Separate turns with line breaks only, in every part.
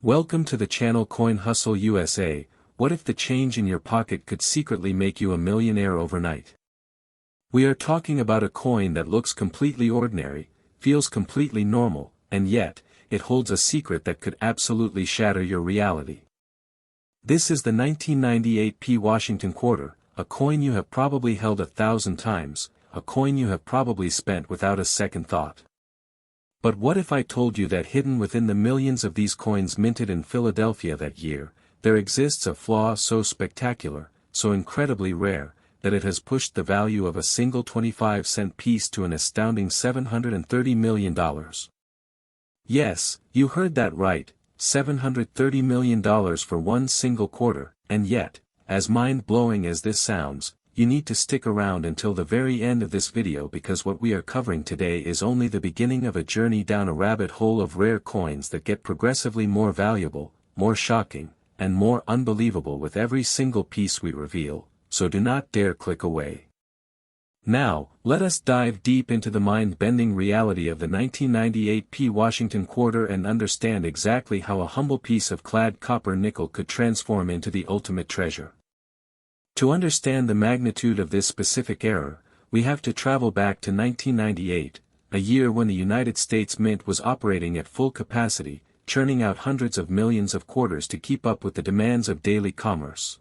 Welcome to the channel Coin Hustle USA. What if the change in your pocket could secretly make you a millionaire overnight? We are talking about a coin that looks completely ordinary, feels completely normal, and yet, it holds a secret that could absolutely shatter your reality. This is the 1998 P Washington quarter, a coin you have probably held 1,000 times, a coin you have probably spent without a second thought. But what if I told you that hidden within the millions of these coins minted in Philadelphia that year, there exists a flaw so spectacular, so incredibly rare, that it has pushed the value of a single 25-cent piece to an astounding $730 million. Yes, you heard that right, $730 million for one single quarter, and yet, as mind-blowing as this sounds, you need to stick around until the very end of this video because what we are covering today is only the beginning of a journey down a rabbit hole of rare coins that get progressively more valuable, more shocking, and more unbelievable with every single piece we reveal, so do not dare click away. Now, let us dive deep into the mind-bending reality of the 1998 P Washington quarter and understand exactly how a humble piece of clad copper nickel could transform into the ultimate treasure. To understand the magnitude of this specific error, we have to travel back to 1998, a year when the United States Mint was operating at full capacity, churning out hundreds of millions of quarters to keep up with the demands of daily commerce.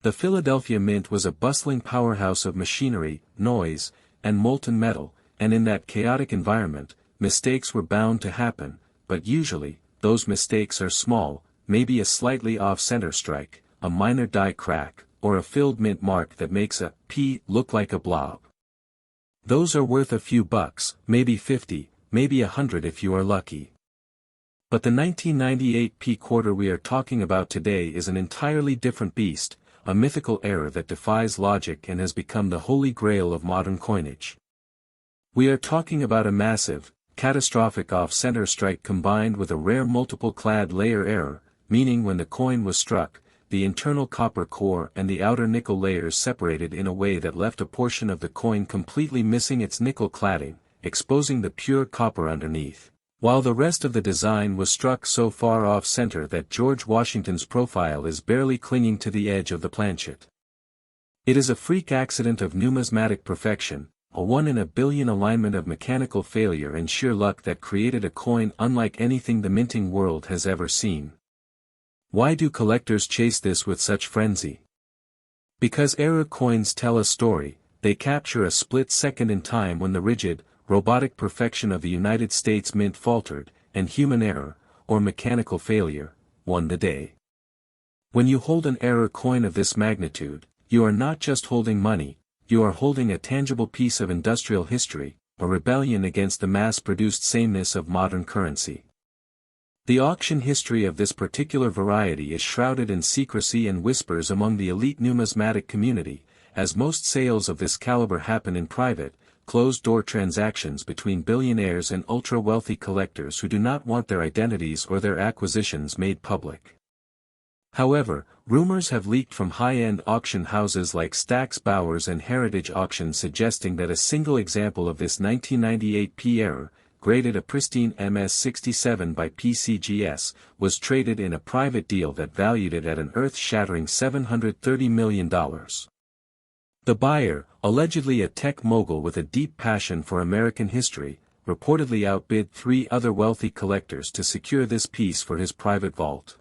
The Philadelphia Mint was a bustling powerhouse of machinery, noise, and molten metal, and in that chaotic environment, mistakes were bound to happen, but usually, those mistakes are small, maybe a slightly off-center strike, a minor die crack, or a filled mint mark that makes a P look like a blob. Those are worth a few bucks, maybe 50, maybe 100 if you are lucky. But the 1998 P quarter we are talking about today is an entirely different beast, a mythical error that defies logic and has become the holy grail of modern coinage. We are talking about a massive, catastrophic off-center strike combined with a rare multiple-clad layer error, meaning when the coin was struck, the internal copper core and the outer nickel layers separated in a way that left a portion of the coin completely missing its nickel cladding, exposing the pure copper underneath, while the rest of the design was struck so far off-center that George Washington's profile is barely clinging to the edge of the planchet. It is a freak accident of numismatic perfection, a 1 in a billion alignment of mechanical failure and sheer luck that created a coin unlike anything the minting world has ever seen. Why do collectors chase this with such frenzy? Because error coins tell a story, they capture a split second in time when the rigid, robotic perfection of the United States Mint faltered, and human error, or mechanical failure, won the day. When you hold an error coin of this magnitude, you are not just holding money, you are holding a tangible piece of industrial history, a rebellion against the mass-produced sameness of modern currency. The auction history of this particular variety is shrouded in secrecy and whispers among the elite numismatic community, as most sales of this caliber happen in private, closed-door transactions between billionaires and ultra-wealthy collectors who do not want their identities or their acquisitions made public. However, rumors have leaked from high-end auction houses like Stack's Bowers and Heritage Auctions suggesting that a single example of this 1998 P error, graded a pristine MS-67 by PCGS, was traded in a private deal that valued it at an earth-shattering $730 million. The buyer, allegedly a tech mogul with a deep passion for American history, reportedly outbid 3 other wealthy collectors to secure this piece for his private vault.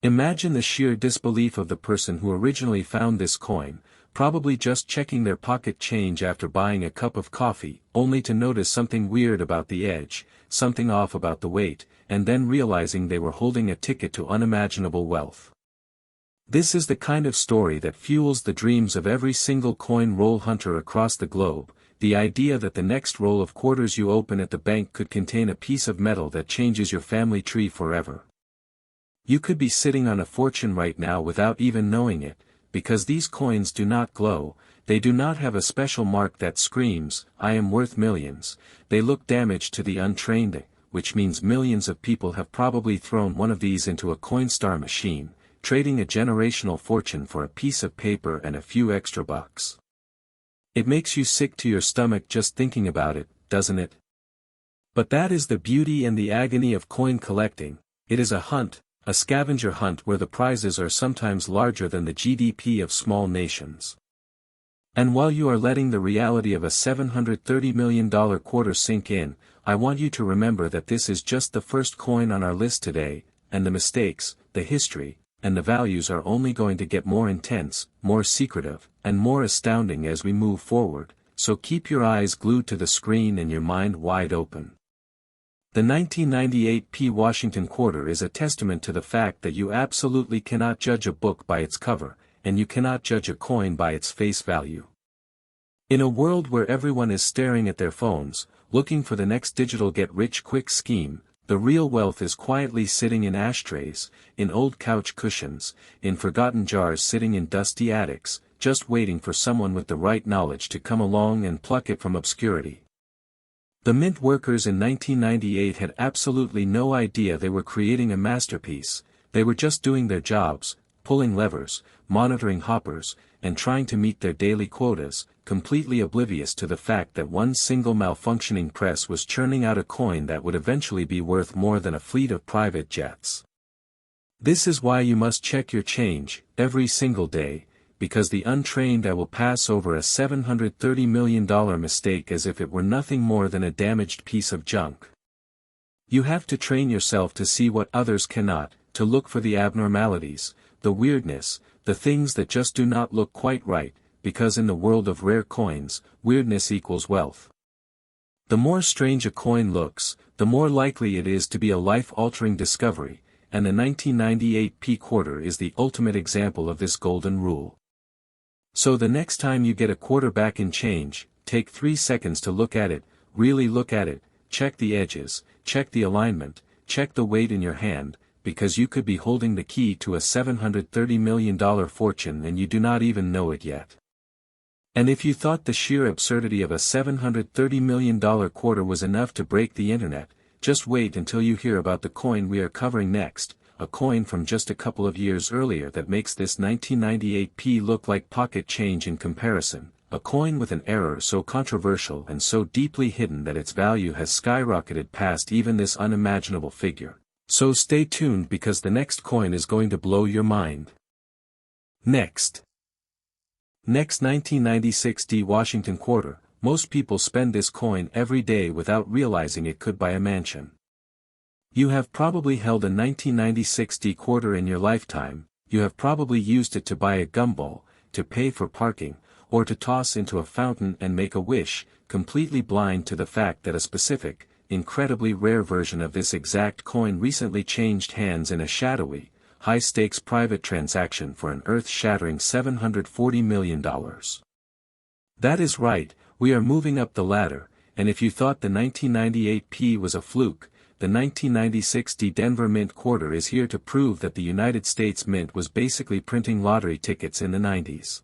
Imagine the sheer disbelief of the person who originally found this coin, probably just checking their pocket change after buying a cup of coffee, only to notice something weird about the edge, something off about the weight, and then realizing they were holding a ticket to unimaginable wealth. This is the kind of story that fuels the dreams of every single coin roll hunter across the globe, the idea that the next roll of quarters you open at the bank could contain a piece of metal that changes your family tree forever. You could be sitting on a fortune right now without even knowing it, because these coins do not glow, they do not have a special mark that screams, "I am worth millions." They look damaged to the untrained, which means millions of people have probably thrown one of these into a Coinstar machine, trading a generational fortune for a piece of paper and a few extra bucks. It makes you sick to your stomach just thinking about it, doesn't it? But that is the beauty and the agony of coin collecting. It is a hunt, a scavenger hunt where the prizes are sometimes larger than the GDP of small nations. And while you are letting the reality of a $730 million quarter sink in, I want you to remember that this is just the first coin on our list today, and the mistakes, the history, and the values are only going to get more intense, more secretive, and more astounding as we move forward, so keep your eyes glued to the screen and your mind wide open. The 1998 P. Washington quarter is a testament to the fact that you absolutely cannot judge a book by its cover, and you cannot judge a coin by its face value. In a world where everyone is staring at their phones, looking for the next digital get-rich-quick scheme, the real wealth is quietly sitting in ashtrays, in old couch cushions, in forgotten jars sitting in dusty attics, just waiting for someone with the right knowledge to come along and pluck it from obscurity. The mint workers in 1998 had absolutely no idea they were creating a masterpiece. They were just doing their jobs, pulling levers, monitoring hoppers, and trying to meet their daily quotas, completely oblivious to the fact that one single malfunctioning press was churning out a coin that would eventually be worth more than a fleet of private jets. This is why you must check your change, every single day, because the untrained eye will pass over a $730 million mistake as if it were nothing more than a damaged piece of junk. You have to train yourself to see what others cannot, to look for the abnormalities, the weirdness, the things that just do not look quite right, because in the world of rare coins, weirdness equals wealth. The more strange a coin looks, the more likely it is to be a life-altering discovery, and the 1998 P quarter is the ultimate example of this golden rule. So the next time you get a quarter back in change, take 3 seconds to look at it, really look at it, check the edges, check the alignment, check the weight in your hand, because you could be holding the key to a $730 million fortune and you do not even know it yet. And if you thought the sheer absurdity of a $730 million quarter was enough to break the internet, just wait until you hear about the coin we are covering next, a coin from just a couple of years earlier that makes this 1998 P look like pocket change in comparison, a coin with an error so controversial and so deeply hidden that its value has skyrocketed past even this unimaginable figure. So stay tuned because the next coin is going to blow your mind. Next 1996 D Washington quarter. Most people spend this coin every day without realizing it could buy a mansion. You have probably held a 1996 D quarter in your lifetime. You have probably used it to buy a gumball, to pay for parking, or to toss into a fountain and make a wish, completely blind to the fact that a specific, incredibly rare version of this exact coin recently changed hands in a shadowy, high-stakes private transaction for an earth-shattering $740 million. That is right, we are moving up the ladder, and if you thought the 1998 P was a fluke, the 1996 D Denver Mint quarter is here to prove that the United States Mint was basically printing lottery tickets in the 90s.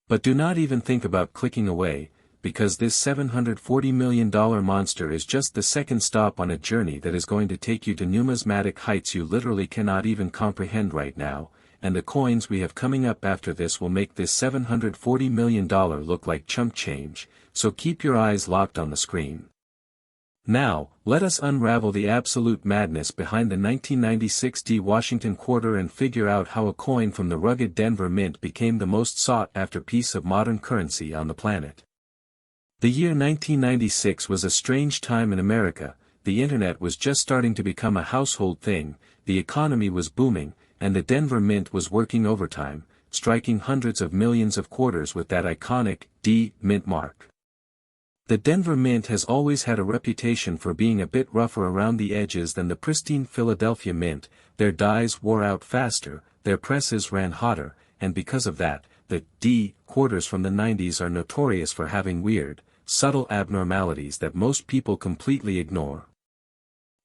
But do not even think about clicking away, because this $740 million monster is just the second stop on a journey that is going to take you to numismatic heights you literally cannot even comprehend right now, and the coins we have coming up after this will make this $740 million look like chump change, so keep your eyes locked on the screen. Now, let us unravel the absolute madness behind the 1996 D Washington quarter and figure out how a coin from the rugged Denver Mint became the most sought-after piece of modern currency on the planet. The year 1996 was a strange time in America. The internet was just starting to become a household thing, the economy was booming, and the Denver Mint was working overtime, striking hundreds of millions of quarters with that iconic D Mint mark. The Denver Mint has always had a reputation for being a bit rougher around the edges than the pristine Philadelphia Mint. Their dies wore out faster, their presses ran hotter, and because of that, the D quarters from the 90s are notorious for having weird, subtle abnormalities that most people completely ignore.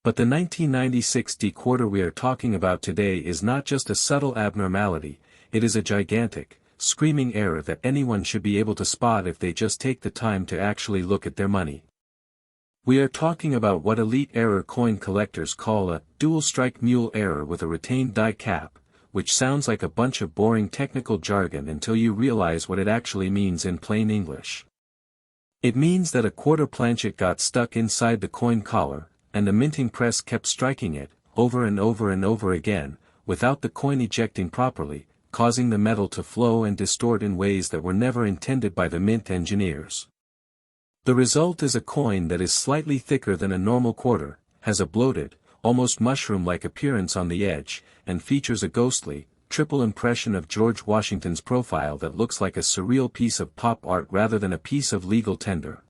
But the 1996 D quarter we are talking about today is not just a subtle abnormality, it is a gigantic, screaming error that anyone should be able to spot if they just take the time to actually look at their money. We are talking about what elite error coin collectors call a dual-strike mule error with a retained die cap, which sounds like a bunch of boring technical jargon until you realize what it actually means in plain English. It means that a quarter planchet got stuck inside the coin collar, and the minting press kept striking it, over and over and over again, without the coin ejecting properly, causing the metal to flow and distort in ways that were never intended by the mint engineers. The result is a coin that is slightly thicker than a normal quarter, has a bloated, almost mushroom-like appearance on the edge, and features a ghostly, triple impression of George Washington's profile that looks like a surreal piece of pop art rather than a piece of legal tender.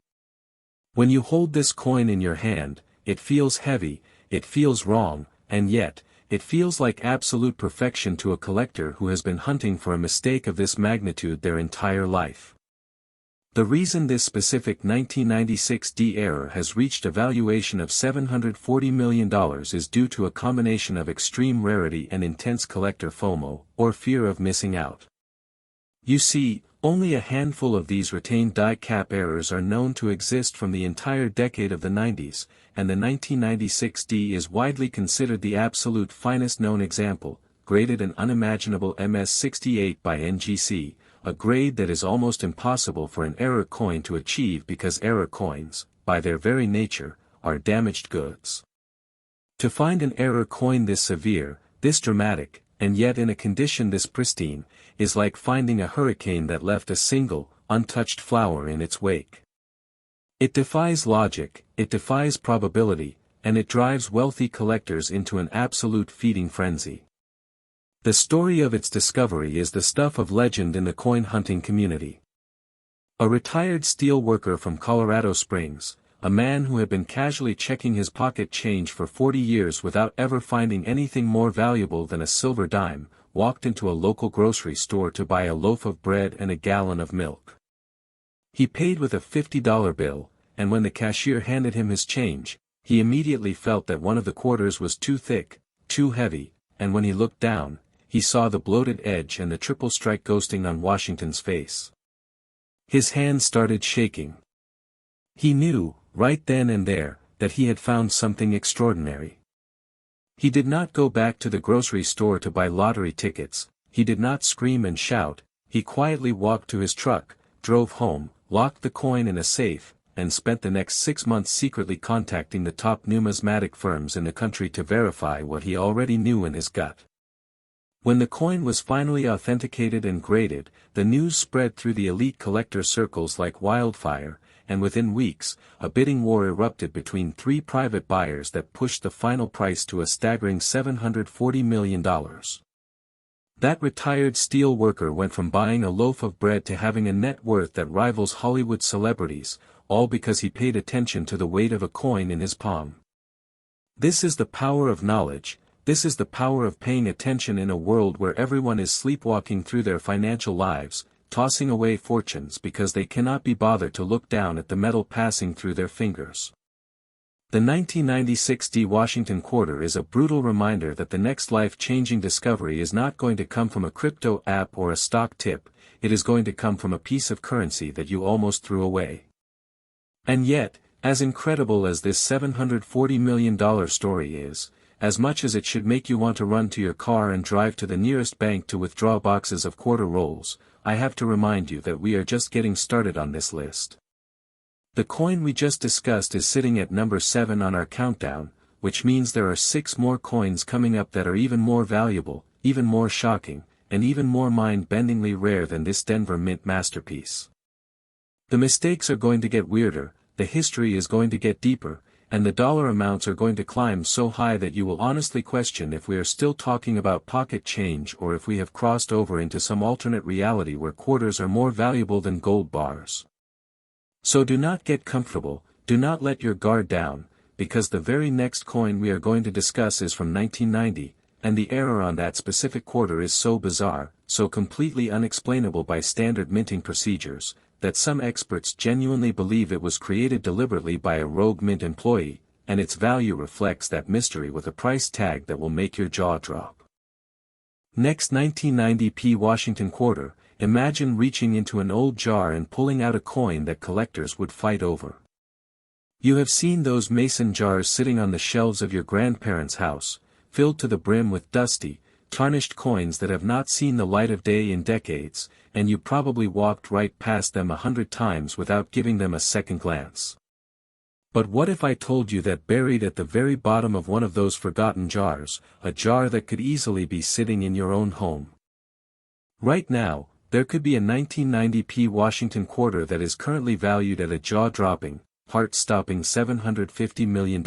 When you hold this coin in your hand, it feels heavy, it feels wrong, and yet, it feels like absolute perfection to a collector who has been hunting for a mistake of this magnitude their entire life. The reason this specific 1996 D error has reached a valuation of $740 million is due to a combination of extreme rarity and intense collector FOMO, or fear of missing out. You see, only a handful of these retained die cap errors are known to exist from the entire decade of the 90s, and the 1996 D is widely considered the absolute finest known example, graded an unimaginable MS68 by NGC, a grade that is almost impossible for an error coin to achieve because error coins, by their very nature, are damaged goods. To find an error coin this severe, this dramatic, and yet in a condition this pristine, is like finding a hurricane that left a single, untouched flower in its wake. It defies logic, it defies probability, and it drives wealthy collectors into an absolute feeding frenzy. The story of its discovery is the stuff of legend in the coin hunting community. A retired steel worker from Colorado Springs, a man who had been casually checking his pocket change for 40 years without ever finding anything more valuable than a silver dime, walked into a local grocery store to buy a loaf of bread and a gallon of milk. He paid with a $50 bill, and when the cashier handed him his change, he immediately felt that one of the quarters was too thick, too heavy, and when he looked down, he saw the bloated edge and the triple strike ghosting on Washington's face. His hands started shaking. He knew, right then and there, that he had found something extraordinary. He did not go back to the grocery store to buy lottery tickets, he did not scream and shout, he quietly walked to his truck, drove home, locked the coin in a safe, and spent the next 6 months secretly contacting the top numismatic firms in the country to verify what he already knew in his gut. When the coin was finally authenticated and graded, the news spread through the elite collector circles like wildfire, and within weeks, a bidding war erupted between 3 private buyers that pushed the final price to a staggering $740 million. That retired steel worker went from buying a loaf of bread to having a net worth that rivals Hollywood celebrities, all because he paid attention to the weight of a coin in his palm. This is the power of knowledge. This is the power of paying attention in a world where everyone is sleepwalking through their financial lives, tossing away fortunes because they cannot be bothered to look down at the metal passing through their fingers. The 1996 D Washington quarter is a brutal reminder that the next life-changing discovery is not going to come from a crypto app or a stock tip, it is going to come from a piece of currency that you almost threw away. And yet, as incredible as this $740 million story is, as much as it should make you want to run to your car and drive to the nearest bank to withdraw boxes of quarter rolls, I have to remind you that we are just getting started on this list. The coin we just discussed is sitting at number 7 on our countdown, which means there are 6 more coins coming up that are even more valuable, even more shocking, and even more mind-bendingly rare than this Denver Mint masterpiece. The mistakes are going to get weirder, the history is going to get deeper, and the dollar amounts are going to climb so high that you will honestly question if we are still talking about pocket change or if we have crossed over into some alternate reality where quarters are more valuable than gold bars. So do not get comfortable, do not let your guard down, because the very next coin we are going to discuss is from 1990, and the error on that specific quarter is so bizarre, so completely unexplainable by standard minting procedures, that some experts genuinely believe it was created deliberately by a rogue mint employee, and its value reflects that mystery with a price tag that will make your jaw drop. Next 1990p Washington quarter, imagine reaching into an old jar and pulling out a coin that collectors would fight over. You have seen those mason jars sitting on the shelves of your grandparents' house, filled to the brim with dusty, tarnished coins that have not seen the light of day in decades, and you probably walked right past them 100 times without giving them a second glance. But what if I told you that buried at the very bottom of one of those forgotten jars, a jar that could easily be sitting in your own home? Right now, there could be a 1990p Washington quarter that is currently valued at a jaw-dropping, heart-stopping $750 million.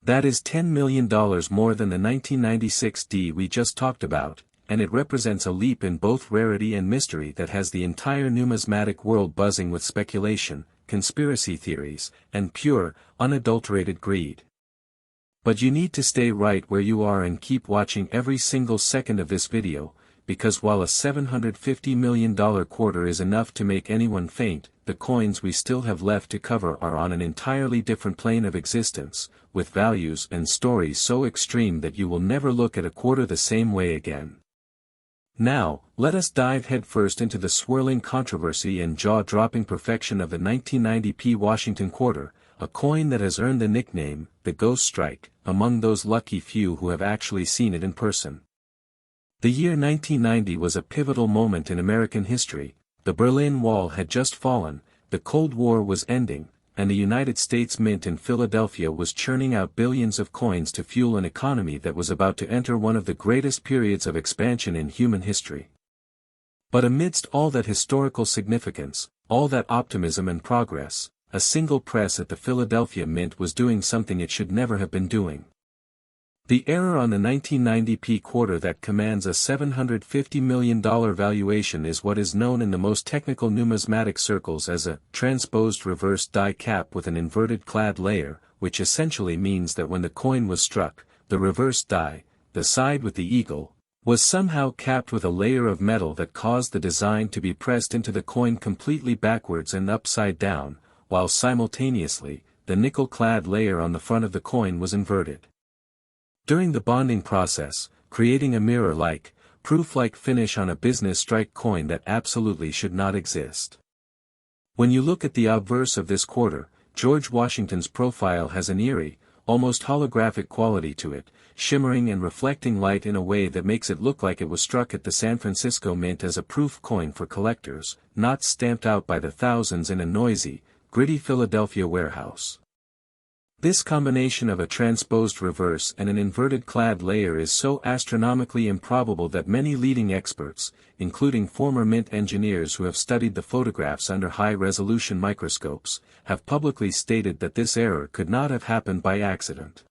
That is $10 million more than the 1996 D we just talked about, and it represents a leap in both rarity and mystery that has the entire numismatic world buzzing with speculation, conspiracy theories, and pure, unadulterated greed. But you need to stay right where you are and keep watching every single second of this video, because while a $750 million quarter is enough to make anyone faint, the coins we still have left to cover are on an entirely different plane of existence, with values and stories so extreme that you will never look at a quarter the same way again. Now, let us dive headfirst into the swirling controversy and jaw-dropping perfection of the 1990p Washington quarter, a coin that has earned the nickname, the Ghost Strike, among those lucky few who have actually seen it in person. The year 1990 was a pivotal moment in American history. The Berlin Wall had just fallen, the Cold War was ending, and the United States Mint in Philadelphia was churning out billions of coins to fuel an economy that was about to enter one of the greatest periods of expansion in human history. But amidst all that historical significance, all that optimism and progress, a single press at the Philadelphia Mint was doing something it should never have been doing. The error on the 1990p quarter that commands a $750 million valuation is what is known in the most technical numismatic circles as a transposed reverse die cap with an inverted clad layer, which essentially means that when the coin was struck, the reverse die, the side with the eagle, was somehow capped with a layer of metal that caused the design to be pressed into the coin completely backwards and upside down, while simultaneously, the nickel-clad layer on the front of the coin was inverted. During the bonding process, creating a mirror-like, proof-like finish on a business strike coin that absolutely should not exist. When you look at the obverse of this quarter, George Washington's profile has an eerie, almost holographic quality to it, shimmering and reflecting light in a way that makes it look like it was struck at the San Francisco Mint as a proof coin for collectors, not stamped out by the thousands in a noisy, gritty Philadelphia warehouse. This combination of a transposed reverse and an inverted clad layer is so astronomically improbable that many leading experts, including former Mint engineers who have studied the photographs under high-resolution microscopes, have publicly stated that this error could not have happened by accident.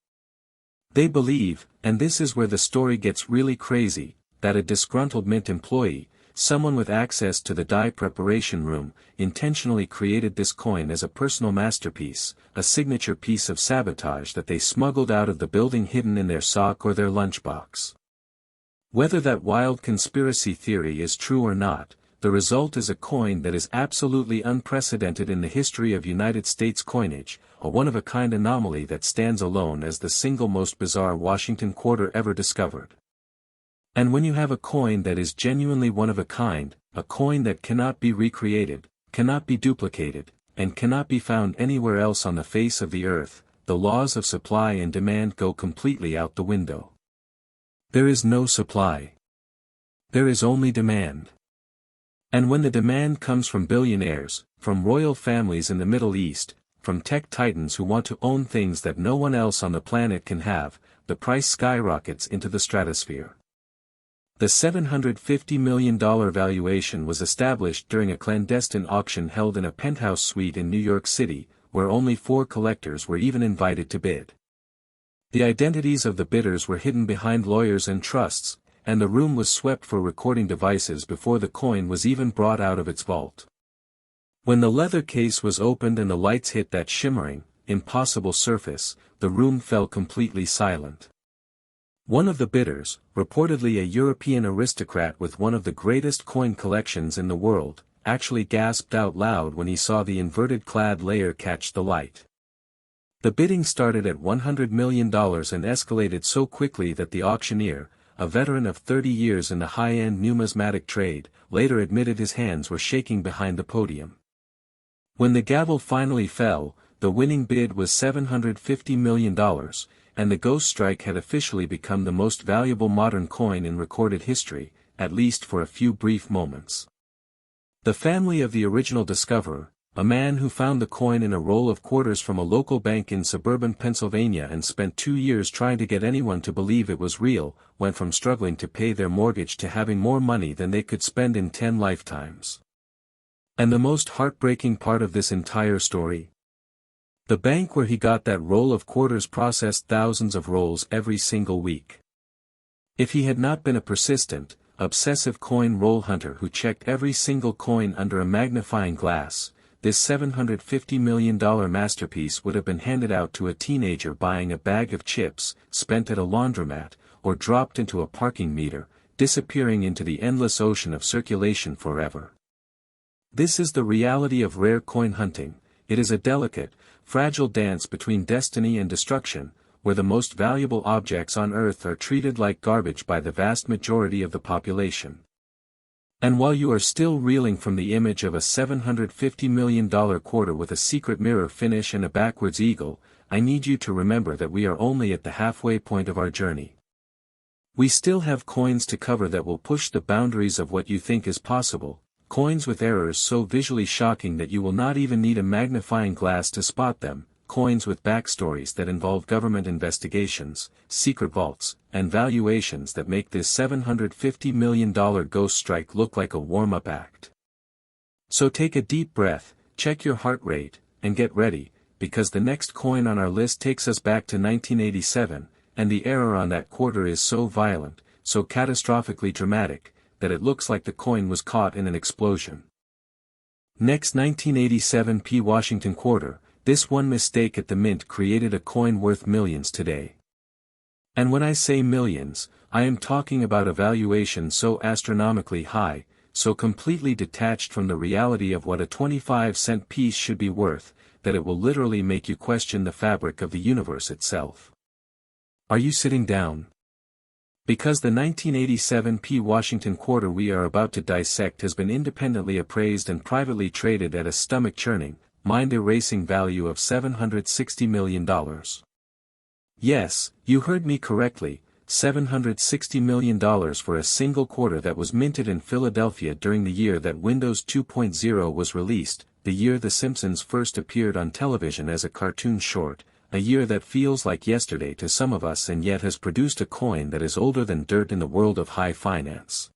They believe, and this is where the story gets really crazy, that a disgruntled Mint employee, someone with access to the die preparation room, intentionally created this coin as a personal masterpiece, a signature piece of sabotage that they smuggled out of the building hidden in their sock or their lunchbox. Whether that wild conspiracy theory is true or not, the result is a coin that is absolutely unprecedented in the history of United States coinage, a one-of-a-kind anomaly that stands alone as the single most bizarre Washington quarter ever discovered. And when you have a coin that is genuinely one of a kind, a coin that cannot be recreated, cannot be duplicated, and cannot be found anywhere else on the face of the earth, the laws of supply and demand go completely out the window. There is no supply. There is only demand. And when the demand comes from billionaires, from royal families in the Middle East, from tech titans who want to own things that no one else on the planet can have, the price skyrockets into the stratosphere. The $750 million valuation was established during a clandestine auction held in a penthouse suite in New York City, where only 4 collectors were even invited to bid. The identities of the bidders were hidden behind lawyers and trusts, and the room was swept for recording devices before the coin was even brought out of its vault. When the leather case was opened and the lights hit that shimmering, impossible surface, the room fell completely silent. One of the bidders, reportedly a European aristocrat with one of the greatest coin collections in the world, actually gasped out loud when he saw the inverted clad layer catch the light. The bidding started at $100 million and escalated so quickly that the auctioneer, a veteran of 30 years in the high-end numismatic trade, later admitted his hands were shaking behind the podium. When the gavel finally fell, the winning bid was $750 million, and the Ghost Strike had officially become the most valuable modern coin in recorded history, at least for a few brief moments. The family of the original discoverer, a man who found the coin in a roll of quarters from a local bank in suburban Pennsylvania and spent 2 years trying to get anyone to believe it was real, went from struggling to pay their mortgage to having more money than they could spend in 10 lifetimes. And the most heartbreaking part of this entire story? The bank where he got that roll of quarters processed thousands of rolls every single week. If he had not been a persistent, obsessive coin roll hunter who checked every single coin under a magnifying glass, this $750 million masterpiece would have been handed out to a teenager buying a bag of chips, spent at a laundromat, or dropped into a parking meter, disappearing into the endless ocean of circulation forever. This is the reality of rare coin hunting. It is a delicate, fragile dance between destiny and destruction, where the most valuable objects on Earth are treated like garbage by the vast majority of the population. And while you are still reeling from the image of a $750 million quarter with a secret mirror finish and a backwards eagle, I need you to remember that we are only at the halfway point of our journey. We still have coins to cover that will push the boundaries of what you think is possible, coins with errors so visually shocking that you will not even need a magnifying glass to spot them, coins with backstories that involve government investigations, secret vaults, and valuations that make this $750 million ghost strike look like a warm-up act. So take a deep breath, check your heart rate, and get ready, because the next coin on our list takes us back to 1987, and the error on that quarter is so violent, so catastrophically dramatic, that it looks like the coin was caught in an explosion. Next 1987 P. Washington quarter, this one mistake at the mint created a coin worth millions today. And when I say millions, I am talking about a valuation so astronomically high, so completely detached from the reality of what a 25-cent piece should be worth, that it will literally make you question the fabric of the universe itself. Are you sitting down? Because the 1987 P. Washington quarter we are about to dissect has been independently appraised and privately traded at a stomach-churning, mind-erasing value of $760 million. Yes, you heard me correctly, $760 million for a single quarter that was minted in Philadelphia during the year that Windows 2.0 was released, the year The Simpsons first appeared on television as a cartoon short, a year that feels like yesterday to some of us and yet has produced a coin that is older than dirt in the world of high finance.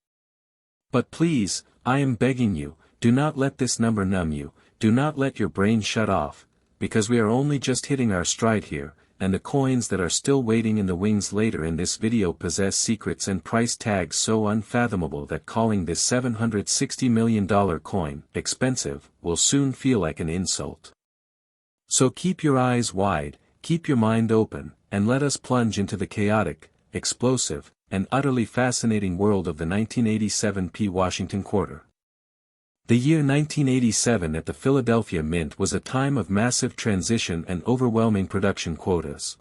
But please, I am begging you, do not let this number numb you, do not let your brain shut off, because we are only just hitting our stride here, and the coins that are still waiting in the wings later in this video possess secrets and price tags so unfathomable that calling this $760 million coin expensive will soon feel like an insult. So keep your eyes wide, keep your mind open, and let us plunge into the chaotic, explosive, and utterly fascinating world of the 1987 P. Washington quarter. The year 1987 at the Philadelphia Mint was a time of massive transition and overwhelming production quotas.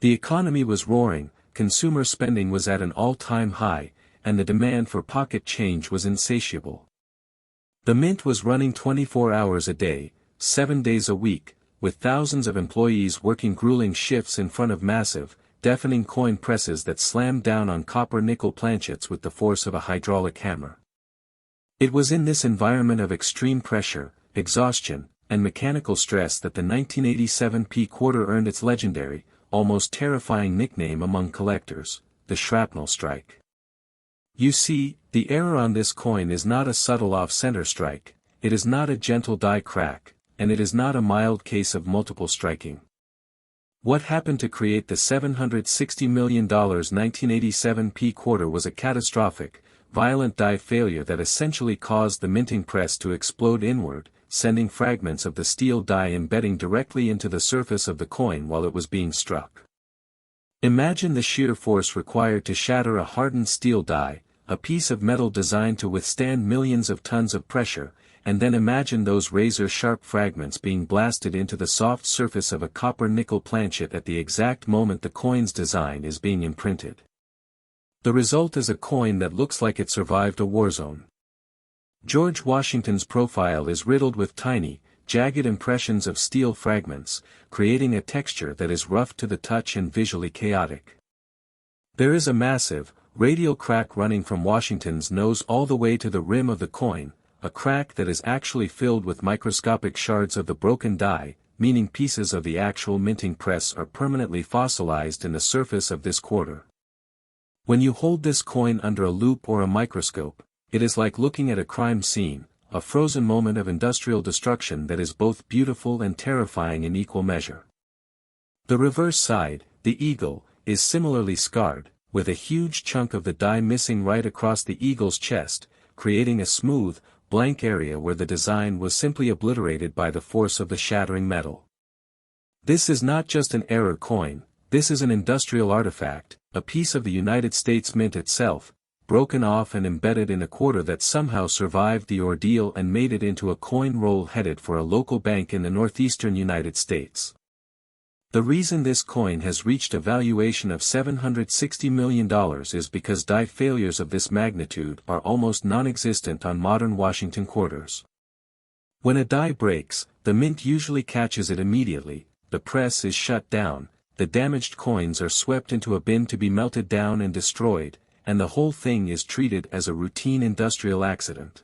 The economy was roaring, consumer spending was at an all-time high, and the demand for pocket change was insatiable. The Mint was running 24 hours a day, 7 days a week, with thousands of employees working grueling shifts in front of massive, deafening coin presses that slammed down on copper-nickel planchets with the force of a hydraulic hammer. It was in this environment of extreme pressure, exhaustion, and mechanical stress that the 1987 P quarter earned its legendary, almost terrifying nickname among collectors, the shrapnel strike. You see, the error on this coin is not a subtle off-center strike, it is not a gentle die crack, and it is not a mild case of multiple striking. What happened to create the $760 million 1987 P quarter was a catastrophic, violent die failure that essentially caused the minting press to explode inward, sending fragments of the steel die embedding directly into the surface of the coin while it was being struck. Imagine the sheer force required to shatter a hardened steel die, a piece of metal designed to withstand millions of tons of pressure, and then imagine those razor-sharp fragments being blasted into the soft surface of a copper-nickel planchet at the exact moment the coin's design is being imprinted. The result is a coin that looks like it survived a war zone. George Washington's profile is riddled with tiny, jagged impressions of steel fragments, creating a texture that is rough to the touch and visually chaotic. There is a massive, radial crack running from Washington's nose all the way to the rim of the coin, a crack that is actually filled with microscopic shards of the broken die, meaning pieces of the actual minting press are permanently fossilized in the surface of this quarter. When you hold this coin under a loupe or a microscope, it is like looking at a crime scene, a frozen moment of industrial destruction that is both beautiful and terrifying in equal measure. The reverse side, the eagle, is similarly scarred, with a huge chunk of the die missing right across the eagle's chest, creating a smooth, blank area where the design was simply obliterated by the force of the shattering metal. This is not just an error coin, this is an industrial artifact, a piece of the United States Mint itself, broken off and embedded in a quarter that somehow survived the ordeal and made it into a coin roll headed for a local bank in the northeastern United States. The reason this coin has reached a valuation of $760 million is because die failures of this magnitude are almost non-existent on modern Washington quarters. When a die breaks, the mint usually catches it immediately, the press is shut down, the damaged coins are swept into a bin to be melted down and destroyed, and the whole thing is treated as a routine industrial accident.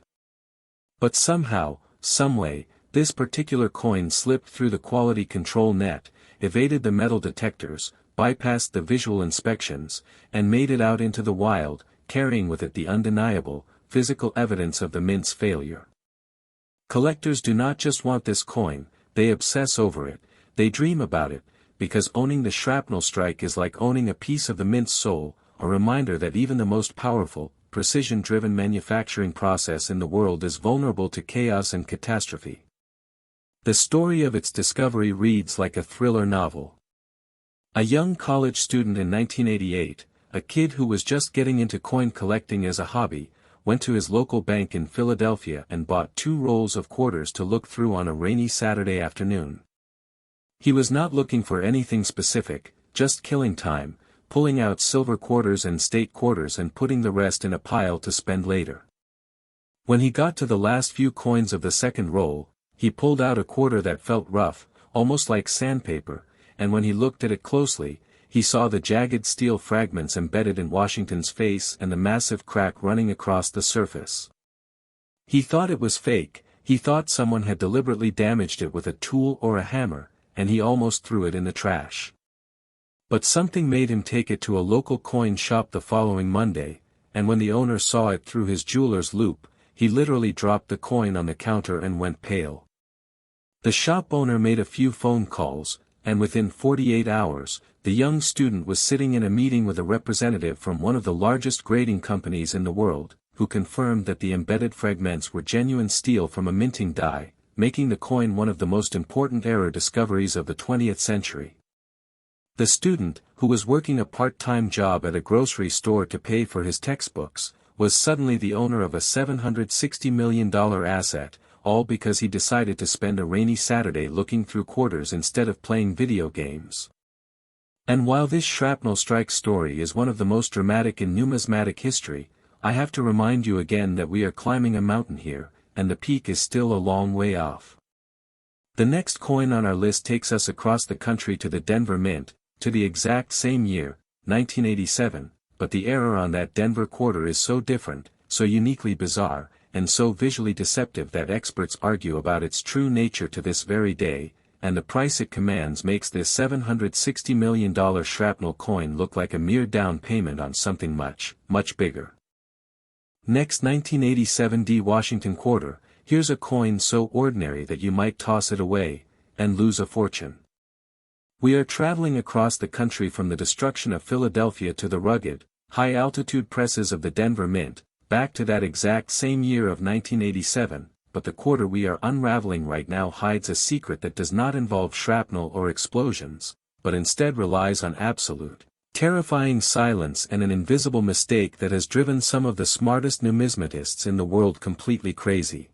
But somehow, someway, this particular coin slipped through the quality control net, evaded the metal detectors, bypassed the visual inspections, and made it out into the wild, carrying with it the undeniable, physical evidence of the mint's failure. Collectors do not just want this coin, they obsess over it, they dream about it, because owning the shrapnel strike is like owning a piece of the mint's soul, a reminder that even the most powerful, precision-driven manufacturing process in the world is vulnerable to chaos and catastrophe. The story of its discovery reads like a thriller novel. A young college student in 1988, a kid who was just getting into coin collecting as a hobby, went to his local bank in Philadelphia and bought 2 rolls of quarters to look through on a rainy Saturday afternoon. He was not looking for anything specific, just killing time, pulling out silver quarters and state quarters and putting the rest in a pile to spend later. When he got to the last few coins of the second roll, he pulled out a quarter that felt rough, almost like sandpaper, and when he looked at it closely, he saw the jagged steel fragments embedded in Washington's face and the massive crack running across the surface. He thought it was fake, he thought someone had deliberately damaged it with a tool or a hammer, and he almost threw it in the trash. But something made him take it to a local coin shop the following Monday, and when the owner saw it through his jeweler's loupe, he literally dropped the coin on the counter and went pale. The shop owner made a few phone calls, and within 48 hours, the young student was sitting in a meeting with a representative from one of the largest grading companies in the world, who confirmed that the embedded fragments were genuine steel from a minting die, making the coin one of the most important error discoveries of the 20th century. The student, who was working a part-time job at a grocery store to pay for his textbooks, was suddenly the owner of a $760 million asset, all because he decided to spend a rainy Saturday looking through quarters instead of playing video games. And while this shrapnel strike story is one of the most dramatic in numismatic history, I have to remind you again that we are climbing a mountain here, and the peak is still a long way off. The next coin on our list takes us across the country to the Denver Mint, to the exact same year, 1987, but the error on that Denver quarter is so different, so uniquely bizarre, and so visually deceptive that experts argue about its true nature to this very day, and the price it commands makes this $760 million shrapnel coin look like a mere down payment on something much, much bigger. Next, 1987 D Washington quarter. Here's a coin so ordinary that you might toss it away, and lose a fortune. We are traveling across the country from the destruction of Philadelphia to the rugged, high-altitude presses of the Denver Mint, back to that exact same year of 1987, but the quarter we are unraveling right now hides a secret that does not involve shrapnel or explosions, but instead relies on absolute, terrifying silence and an invisible mistake that has driven some of the smartest numismatists in the world completely crazy.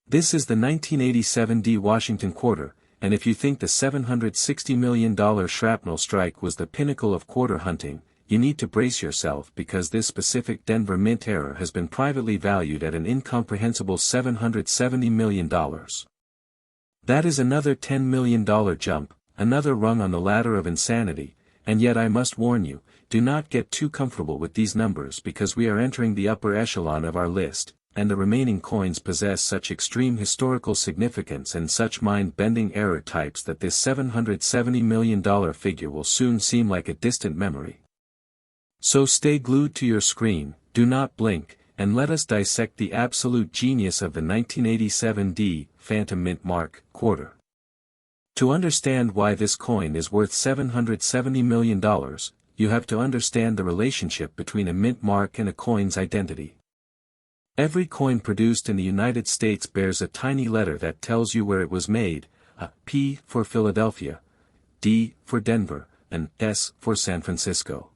This is the 1987 D Washington quarter, and if you think the $760 million shrapnel strike was the pinnacle of quarter hunting, you need to brace yourself because this specific Denver Mint error has been privately valued at an incomprehensible $770 million. That is another $10 million jump, another rung on the ladder of insanity, and yet I must warn you, do not get too comfortable with these numbers because we are entering the upper echelon of our list, and the remaining coins possess such extreme historical significance and such mind-bending error types that this $770 million figure will soon seem like a distant memory. So stay glued to your screen, do not blink, and let us dissect the absolute genius of the 1987 D Phantom Mint Mark quarter. To understand why this coin is worth $770 million, you have to understand the relationship between a mint mark and a coin's identity. Every coin produced in the United States bears a tiny letter that tells you where it was made, a P for Philadelphia, D for Denver, and S for San Francisco.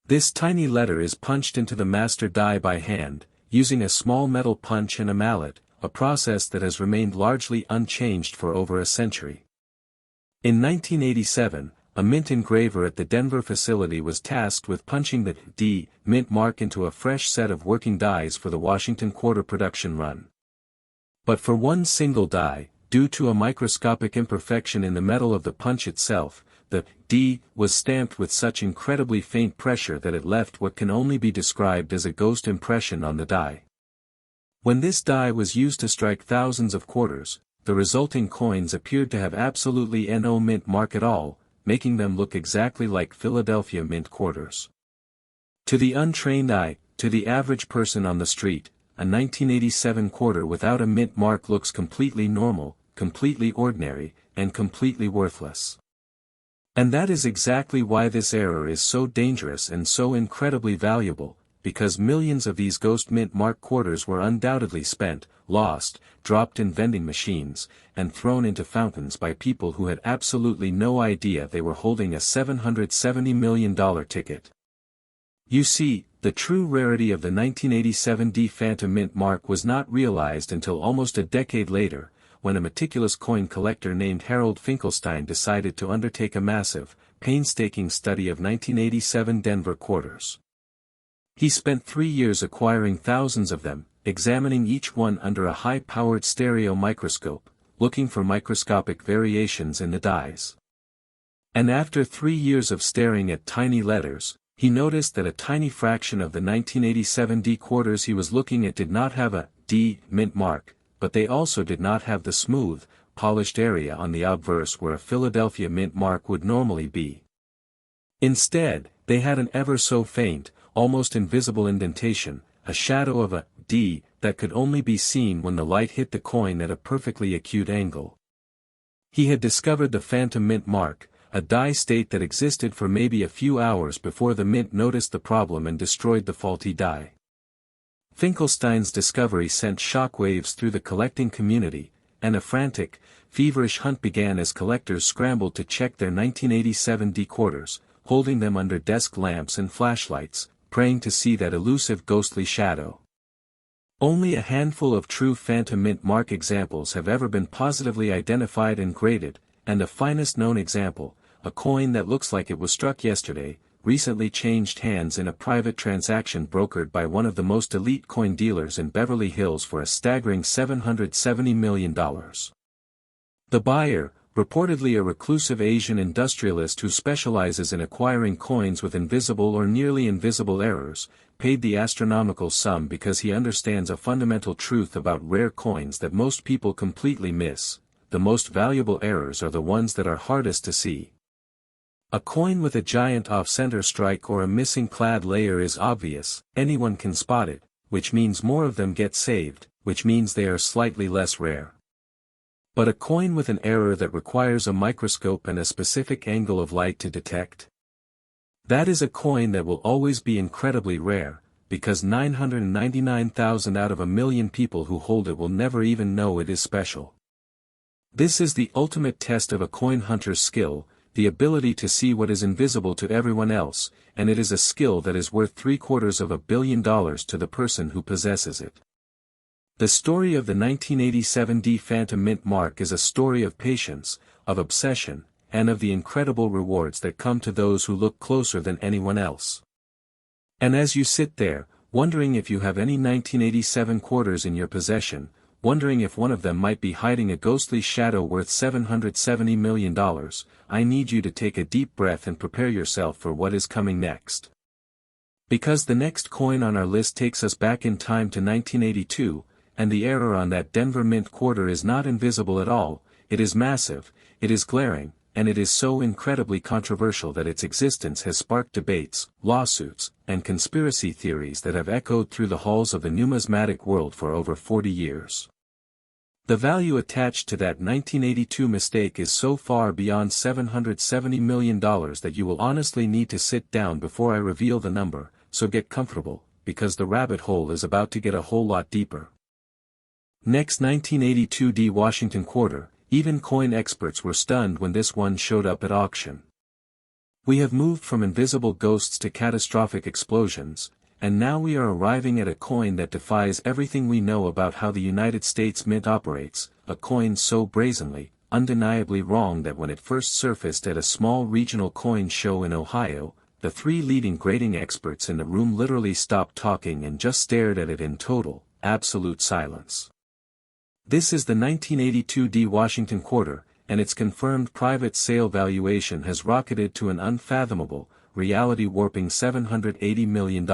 This tiny letter is punched into the master die by hand, using a small metal punch and a mallet, a process that has remained largely unchanged for over a century. In 1987, a mint engraver at the Denver facility was tasked with punching the D mint mark into a fresh set of working dies for the Washington quarter production run. But for one single die, due to a microscopic imperfection in the metal of the punch itself, the D was stamped with such incredibly faint pressure that it left what can only be described as a ghost impression on the die. When this die was used to strike thousands of quarters, the resulting coins appeared to have absolutely no mint mark at all, making them look exactly like Philadelphia mint quarters. To the untrained eye, to the average person on the street, a 1987 quarter without a mint mark looks completely normal, completely ordinary, and completely worthless. And that is exactly why this error is so dangerous and so incredibly valuable, because millions of these ghost mint mark quarters were undoubtedly spent, lost, dropped in vending machines, and thrown into fountains by people who had absolutely no idea they were holding a $770 million ticket. You see, the true rarity of the 1987 D Phantom Mint mark was not realized until almost a decade later, when a meticulous coin collector named Harold Finkelstein decided to undertake a massive, painstaking study of 1987 Denver quarters. He spent 3 years acquiring thousands of them, examining each one under a high-powered stereo microscope, looking for microscopic variations in the dies. And after 3 years of staring at tiny letters, he noticed that a tiny fraction of the 1987 D quarters he was looking at did not have a D mint mark, but they also did not have the smooth, polished area on the obverse where a Philadelphia mint mark would normally be. Instead, they had an ever so faint, almost invisible indentation, a shadow of a D that could only be seen when the light hit the coin at a perfectly acute angle. He had discovered the phantom mint mark, a die state that existed for maybe a few hours before the mint noticed the problem and destroyed the faulty die. Finkelstein's discovery sent shockwaves through the collecting community, and a frantic, feverish hunt began as collectors scrambled to check their 1987 D quarters, holding them under desk lamps and flashlights, praying to see that elusive ghostly shadow. Only a handful of true phantom mint mark examples have ever been positively identified and graded, and the finest known example, a coin that looks like it was struck yesterday, recently changed hands in a private transaction brokered by one of the most elite coin dealers in Beverly Hills for a staggering $770 million. The buyer, reportedly a reclusive Asian industrialist who specializes in acquiring coins with invisible or nearly invisible errors, paid the astronomical sum because he understands a fundamental truth about rare coins that most people completely miss: the most valuable errors are the ones that are hardest to see. A coin with a giant off-center strike or a missing clad layer is obvious, anyone can spot it, which means more of them get saved, which means they are slightly less rare. But a coin with an error that requires a microscope and a specific angle of light to detect? That is a coin that will always be incredibly rare, because 999,000 out of a million people who hold it will never even know it is special. This is the ultimate test of a coin hunter's skill, the ability to see what is invisible to everyone else, and it is a skill that is worth $750 million to the person who possesses it. The story of the 1987 D Phantom Mint mark is a story of patience, of obsession, and of the incredible rewards that come to those who look closer than anyone else. And as you sit there, wondering if you have any 1987 quarters in your possession, wondering if one of them might be hiding a ghostly shadow worth $770 million, I need you to take a deep breath and prepare yourself for what is coming next. Because the next coin on our list takes us back in time to 1982, and the error on that Denver Mint quarter is not invisible at all, it is massive, it is glaring, and it is so incredibly controversial that its existence has sparked debates, lawsuits, and conspiracy theories that have echoed through the halls of the numismatic world for over 40 years. The value attached to that 1982 mistake is so far beyond $770 million that you will honestly need to sit down before I reveal the number, so get comfortable, because the rabbit hole is about to get a whole lot deeper. Next, 1982 Washington quarter. Even coin experts were stunned when this one showed up at auction. We have moved from invisible ghosts to catastrophic explosions, and now we are arriving at a coin that defies everything we know about how the United States Mint operates, a coin so brazenly, undeniably wrong that when it first surfaced at a small regional coin show in Ohio, the three leading grading experts in the room literally stopped talking and just stared at it in total, absolute silence. This is the 1982 Washington quarter, and its confirmed private sale valuation has rocketed to an unfathomable, reality-warping $780 million.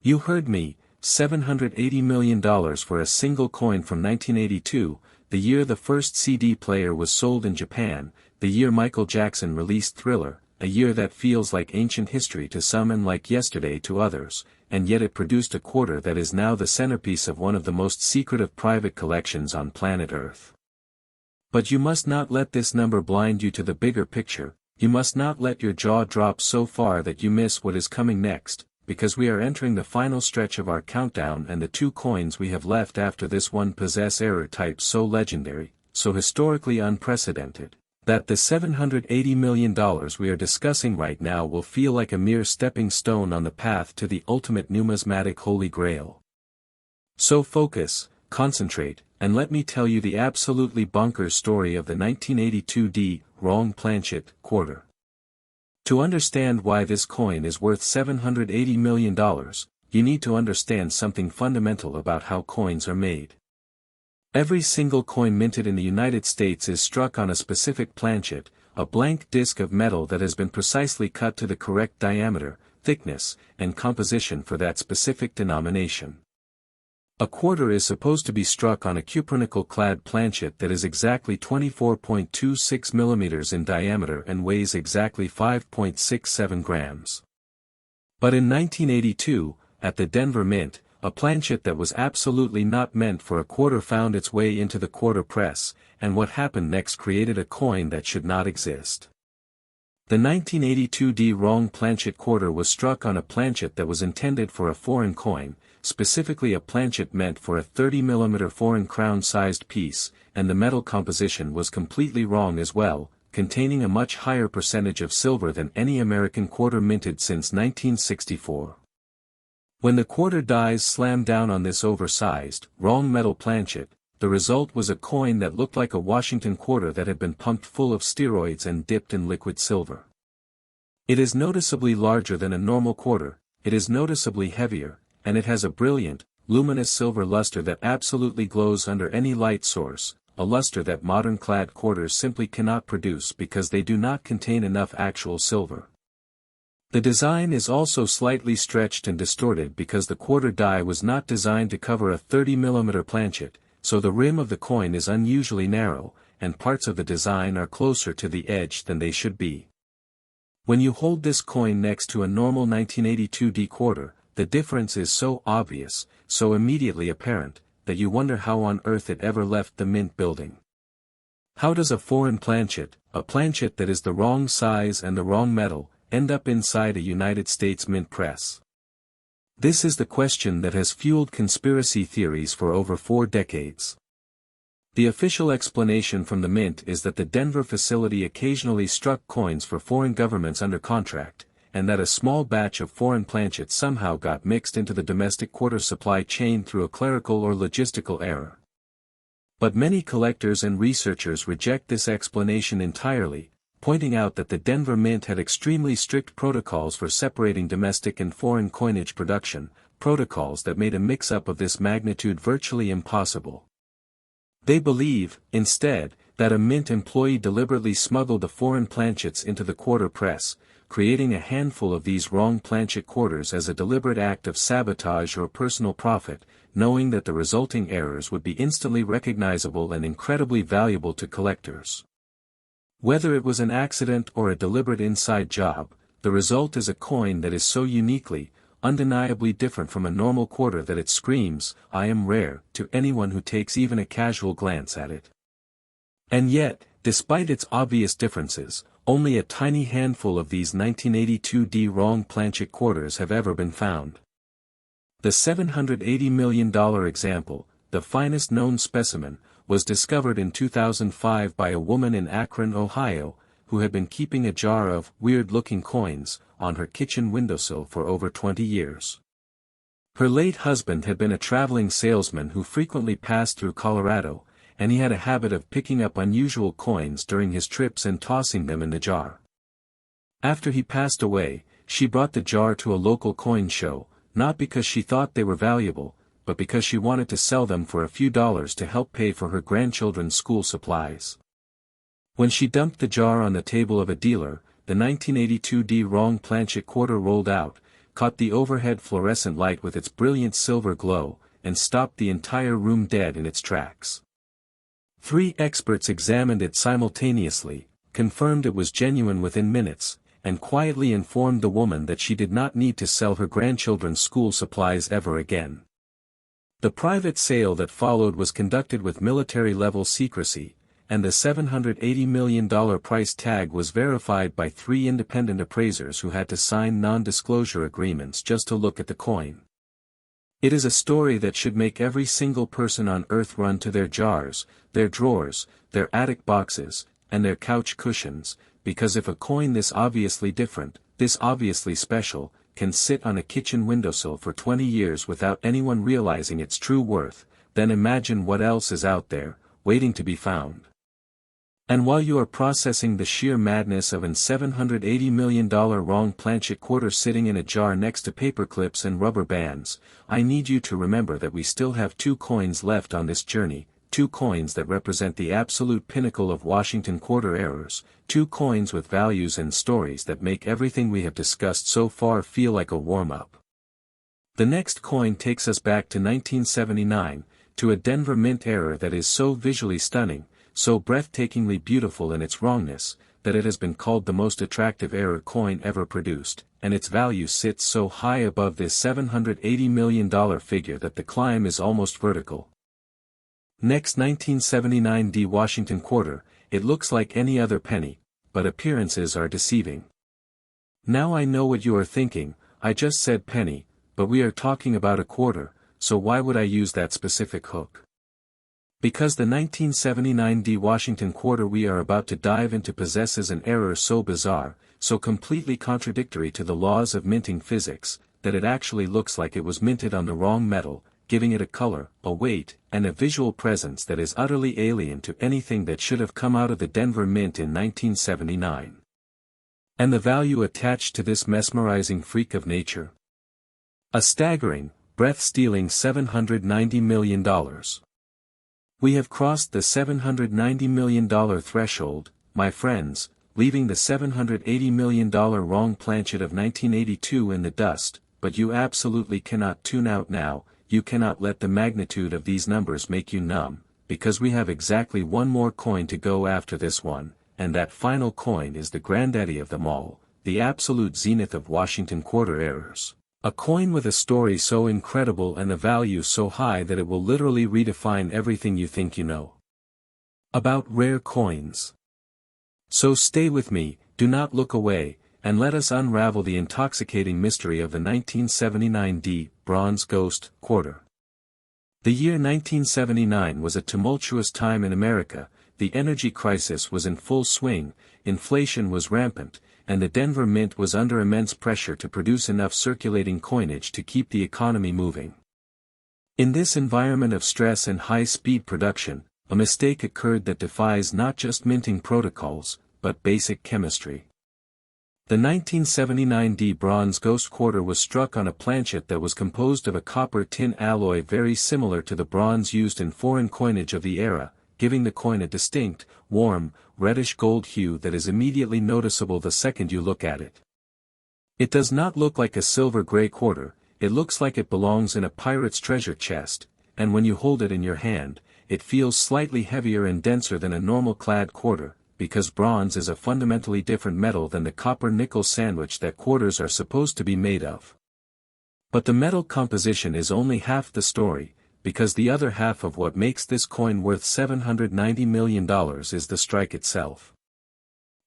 You heard me, $780 million for a single coin from 1982, the year the first CD player was sold in Japan, the year Michael Jackson released Thriller, a year that feels like ancient history to some and like yesterday to others, and yet it produced a quarter that is now the centerpiece of one of the most secretive private collections on planet Earth. But you must not let this number blind you to the bigger picture, you must not let your jaw drop so far that you miss what is coming next, because we are entering the final stretch of our countdown and the two coins we have left after this one possess error types so legendary, so historically unprecedented, that the $780 million we are discussing right now will feel like a mere stepping stone on the path to the ultimate numismatic holy grail. So focus, concentrate, and let me tell you the absolutely bonkers story of the 1982 wrong planchet quarter. To understand why this coin is worth $780 million, you need to understand something fundamental about how coins are made. Every single coin minted in the United States is struck on a specific planchet, a blank disc of metal that has been precisely cut to the correct diameter, thickness, and composition for that specific denomination. A quarter is supposed to be struck on a cupronickel-clad planchet that is exactly 24.26 mm in diameter and weighs exactly 5.67 grams. But in 1982, at the Denver Mint, a planchet that was absolutely not meant for a quarter found its way into the quarter press, and what happened next created a coin that should not exist. The 1982 wrong planchet quarter was struck on a planchet that was intended for a foreign coin, specifically a planchet meant for a 30 mm foreign crown-sized piece, and the metal composition was completely wrong as well, containing a much higher percentage of silver than any American quarter minted since 1964. When the quarter dies slammed down on this oversized, wrong metal planchet, the result was a coin that looked like a Washington quarter that had been pumped full of steroids and dipped in liquid silver. It is noticeably larger than a normal quarter, it is noticeably heavier, and it has a brilliant, luminous silver luster that absolutely glows under any light source, a luster that modern-clad quarters simply cannot produce because they do not contain enough actual silver. The design is also slightly stretched and distorted because the quarter die was not designed to cover a 30 mm planchet, so the rim of the coin is unusually narrow, and parts of the design are closer to the edge than they should be. When you hold this coin next to a normal 1982 quarter, the difference is so obvious, so immediately apparent, that you wonder how on earth it ever left the mint building. How does a foreign planchet, a planchet that is the wrong size and the wrong metal, end up inside a United States mint press? This is the question that has fueled conspiracy theories for over 4 decades. The official explanation from the mint is that the Denver facility occasionally struck coins for foreign governments under contract, and that a small batch of foreign planchets somehow got mixed into the domestic quarter supply chain through a clerical or logistical error. But many collectors and researchers reject this explanation entirely, pointing out that the Denver Mint had extremely strict protocols for separating domestic and foreign coinage production, protocols that made a mix-up of this magnitude virtually impossible. They believe, instead, that a mint employee deliberately smuggled the foreign planchets into the quarter press, creating a handful of these wrong planchet quarters as a deliberate act of sabotage or personal profit, knowing that the resulting errors would be instantly recognizable and incredibly valuable to collectors. Whether it was an accident or a deliberate inside job, the result is a coin that is so uniquely, undeniably different from a normal quarter that it screams, "I am rare," to anyone who takes even a casual glance at it. And yet, despite its obvious differences, only a tiny handful of these 1982 wrong planchet quarters have ever been found. The $780 million example, the finest known specimen, was discovered in 2005 by a woman in Akron, Ohio, who had been keeping a jar of weird-looking coins on her kitchen windowsill for over 20 years. Her late husband had been a traveling salesman who frequently passed through Colorado, and he had a habit of picking up unusual coins during his trips and tossing them in the jar. After he passed away, she brought the jar to a local coin show, not because she thought they were valuable, but because she wanted to sell them for a few dollars to help pay for her grandchildren's school supplies. When she dumped the jar on the table of a dealer, the 1982 wrong planchet quarter rolled out, caught the overhead fluorescent light with its brilliant silver glow, and stopped the entire room dead in its tracks. 3 experts examined it simultaneously, confirmed it was genuine within minutes, and quietly informed the woman that she did not need to sell her grandchildren's school supplies ever again. The private sale that followed was conducted with military-level secrecy, and the $780 million price tag was verified by 3 independent appraisers who had to sign non-disclosure agreements just to look at the coin. It is a story that should make every single person on earth run to their jars, their drawers, their attic boxes, and their couch cushions, because if a coin this obviously different, this obviously special, can sit on a kitchen windowsill for 20 years without anyone realizing its true worth, then imagine what else is out there, waiting to be found. And while you are processing the sheer madness of an $780 million wrong planchet quarter sitting in a jar next to paper clips and rubber bands, I need you to remember that we still have 2 coins left on this journey, 2 coins that represent the absolute pinnacle of Washington quarter errors, 2 coins with values and stories that make everything we have discussed so far feel like a warm-up. The next coin takes us back to 1979, to a Denver Mint error that is so visually stunning, so breathtakingly beautiful in its wrongness, that it has been called the most attractive error coin ever produced, and its value sits so high above this $780 million figure that the climb is almost vertical. Next, 1979 Washington quarter, it looks like any other penny, but appearances are deceiving. Now I know what you are thinking, I just said penny, but we are talking about a quarter, so why would I use that specific hook? Because the 1979 Washington quarter we are about to dive into possesses an error so bizarre, so completely contradictory to the laws of minting physics, that it actually looks like it was minted on the wrong metal, giving it a color, a weight, and a visual presence that is utterly alien to anything that should have come out of the Denver Mint in 1979. And the value attached to this mesmerizing freak of nature? A staggering, breath-stealing $790 million. We have crossed the $790 million threshold, my friends, leaving the $780 million wrong planchet of 1982 in the dust, but you absolutely cannot tune out now, you cannot let the magnitude of these numbers make you numb, because we have exactly one more coin to go after this one, and that final coin is the granddaddy of them all, the absolute zenith of Washington quarter errors. A coin with a story so incredible and a value so high that it will literally redefine everything you think you know about rare coins. So stay with me, do not look away, and let us unravel the intoxicating mystery of the 1979 Bronze Ghost quarter. The year 1979 was a tumultuous time in America, the energy crisis was in full swing, inflation was rampant, and the Denver Mint was under immense pressure to produce enough circulating coinage to keep the economy moving. In this environment of stress and high-speed production, a mistake occurred that defies not just minting protocols, but basic chemistry. The 1979 Bronze Ghost quarter was struck on a planchet that was composed of a copper-tin alloy very similar to the bronze used in foreign coinage of the era, giving the coin a distinct, warm, reddish-gold hue that is immediately noticeable the second you look at it. It does not look like a silver gray quarter, it looks like it belongs in a pirate's treasure chest, and when you hold it in your hand, it feels slightly heavier and denser than a normal clad quarter, because bronze is a fundamentally different metal than the copper-nickel sandwich that quarters are supposed to be made of. But the metal composition is only half the story, because the other half of what makes this coin worth $790 million is the strike itself.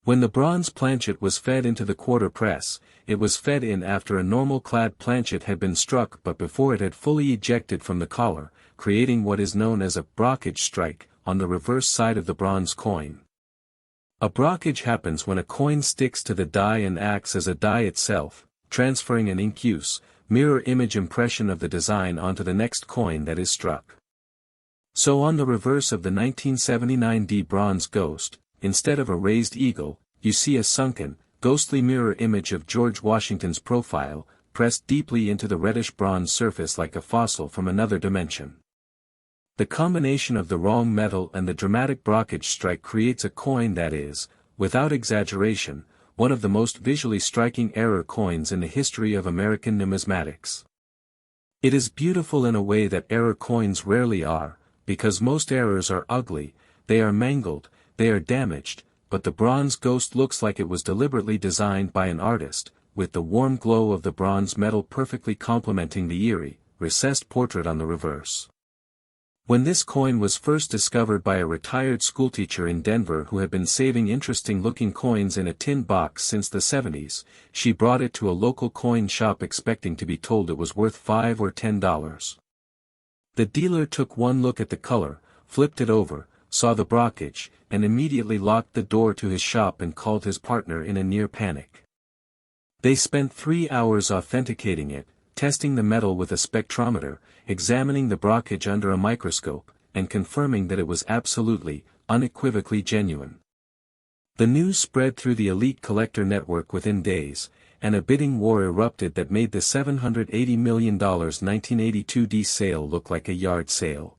When the bronze planchet was fed into the quarter press, it was fed in after a normal clad planchet had been struck but before it had fully ejected from the collar, creating what is known as a brockage strike, on the reverse side of the bronze coin. A brockage happens when a coin sticks to the die and acts as a die itself, transferring an in use, mirror image impression of the design onto the next coin that is struck. So on the reverse of the 1979 D bronze ghost, instead of a raised eagle, you see a sunken, ghostly mirror image of George Washington's profile, pressed deeply into the reddish bronze surface like a fossil from another dimension. The combination of the wrong metal and the dramatic brockage strike creates a coin that is, without exaggeration, one of the most visually striking error coins in the history of American numismatics. It is beautiful in a way that error coins rarely are, because most errors are ugly, they are mangled, they are damaged, but the bronze ghost looks like it was deliberately designed by an artist, with the warm glow of the bronze metal perfectly complementing the eerie, recessed portrait on the reverse. When this coin was first discovered by a retired schoolteacher in Denver who had been saving interesting-looking coins in a tin box since the 70s, she brought it to a local coin shop expecting to be told it was worth $5 or $10. The dealer took one look at the color, flipped it over, saw the brockage, and immediately locked the door to his shop and called his partner in a near panic. They spent 3 hours authenticating it, testing the metal with a spectrometer, examining the brockage under a microscope, and confirming that it was absolutely, unequivocally genuine. The news spread through the elite collector network within days, and a bidding war erupted that made the $780 million 1982 D sale look like a yard sale.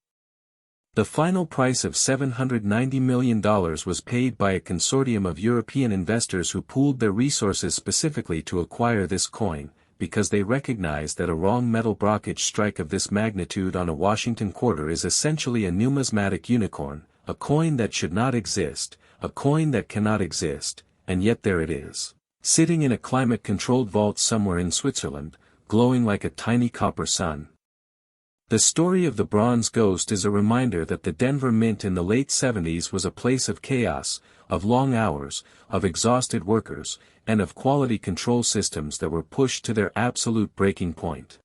The final price of $790 million was paid by a consortium of European investors who pooled their resources specifically to acquire this coin, because they recognized that a wrong metal brockage strike of this magnitude on a Washington quarter is essentially a numismatic unicorn, a coin that should not exist, a coin that cannot exist, and yet there it is, sitting in a climate-controlled vault somewhere in Switzerland, glowing like a tiny copper sun. The story of the bronze ghost is a reminder that the Denver Mint in the late 70s was a place of chaos, of long hours, of exhausted workers, and of quality control systems that were pushed to their absolute breaking point.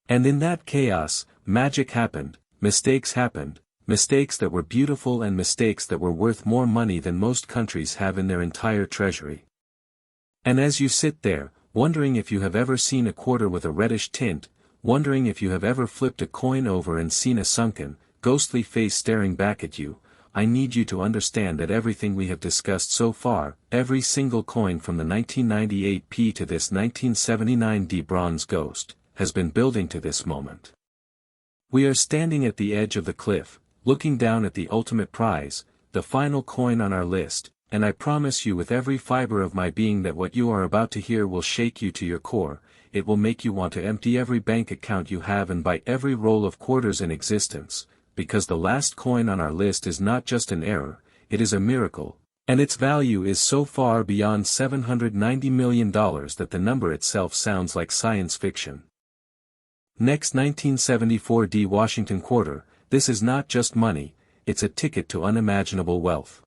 And in that chaos, magic happened, mistakes that were beautiful and mistakes that were worth more money than most countries have in their entire treasury. And as you sit there, wondering if you have ever seen a quarter with a reddish tint, wondering if you have ever flipped a coin over and seen a sunken, ghostly face staring back at you, I need you to understand that everything we have discussed so far, every single coin from the 1998 P to this 1979 D bronze ghost, has been building to this moment. We are standing at the edge of the cliff, looking down at the ultimate prize, the final coin on our list, and I promise you with every fiber of my being that what you are about to hear will shake you to your core, it will make you want to empty every bank account you have and buy every roll of quarters in existence, because the last coin on our list is not just an error, it is a miracle, and its value is so far beyond $790 million that the number itself sounds like science fiction. Next 1974 D Washington quarter, this is not just money, it's a ticket to unimaginable wealth.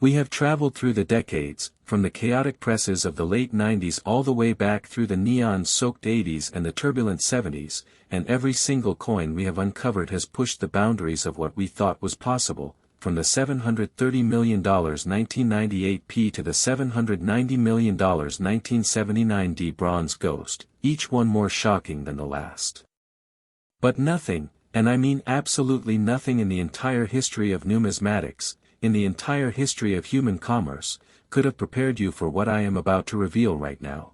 We have traveled through the decades, from the chaotic presses of the late 90s all the way back through the neon-soaked 80s and the turbulent 70s, and every single coin we have uncovered has pushed the boundaries of what we thought was possible, from the $730 million 1998 P to the $790 million 1979 D bronze ghost, each one more shocking than the last. But nothing, and I mean absolutely nothing in the entire history of numismatics, in the entire history of human commerce, could have prepared you for what I am about to reveal right now.